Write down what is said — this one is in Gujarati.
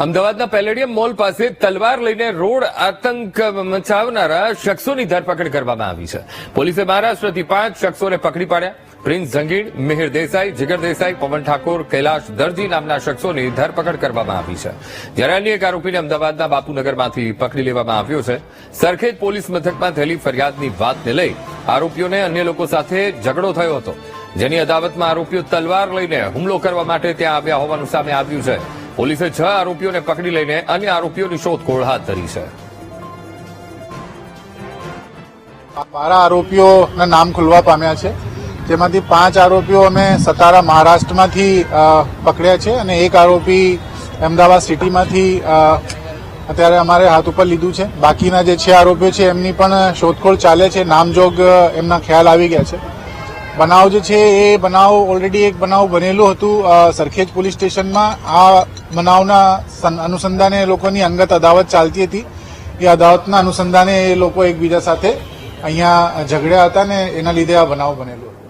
અમદાવાદના પેલેડિયમ મોલ પાસે તલવાર લઈને રોડ આતંક મચાવનારા શખ્સોની ધરપકડ કરવામાં આવી છે. પોલીસે મહારાષ્ટ્રથી 5 શખ્સોને પકડી પાડ્યા. પ્રિન્સ જંગીર, મિહિર દેસાઈ, જીગર દેસાઈ, પવન ઠાકોર, કૈલાશ દરજી નામના શખ્સોની ધરપકડ કરવામાં આવી છે. જ્યારે અન્ય એક આરોપીને અમદાવાદના બાપુનગરમાંથી પકડી લેવામાં આવ્યો છે. સરખેજ પોલીસ મથકમાં થયેલી ફરિયાદની વાતને લઈ આરોપીઓને અન્ય લોકો સાથે ઝઘડો થયો હતો, જેની અદાવતમાં આરોપીઓ તલવાર લઈને હુમલો કરવા માટે ત્યાં આવ્યા હોવાનું સામે આવ્યું છે. પોલીસે 6 આરોપીઓને પકડી લઈને અન્ય આરોપીઓની શોધખોળ હાથ ધરી છે. 12 આરોપીઓના નામ ખુલવા પામ્યા છે, જેમાંથી 5 આરોપીઓ અમે સતારા મહારાષ્ટ્રમાંથી પકડ્યા છે અને એક આરોપી અમદાવાદ સિટીમાંથી અત્યારે અમારે હાથ ઉપર લીધું છે. બાકીના જે 6 આરોપીઓ છે એમની પણ શોધખોળ ચાલે છે. નામજોગ એમના ખ્યાલ આવી ગયા છે. બનાવ જે છે એ બનાવ ઓલરેડી એક બનાવ બનેલું હતું સરખેજ પોલીસ સ્ટેશનમાં. આ બનાવના અનુસંધાને લોકોની અંગત અદાવત ચાલતી હતી. એ અદાવતના અનુસંધાને એ લોકો એકબીજા સાથે અહીંયા ઝઘડ્યા હતા ને એના લીધે આ બનાવ બનેલો હતો.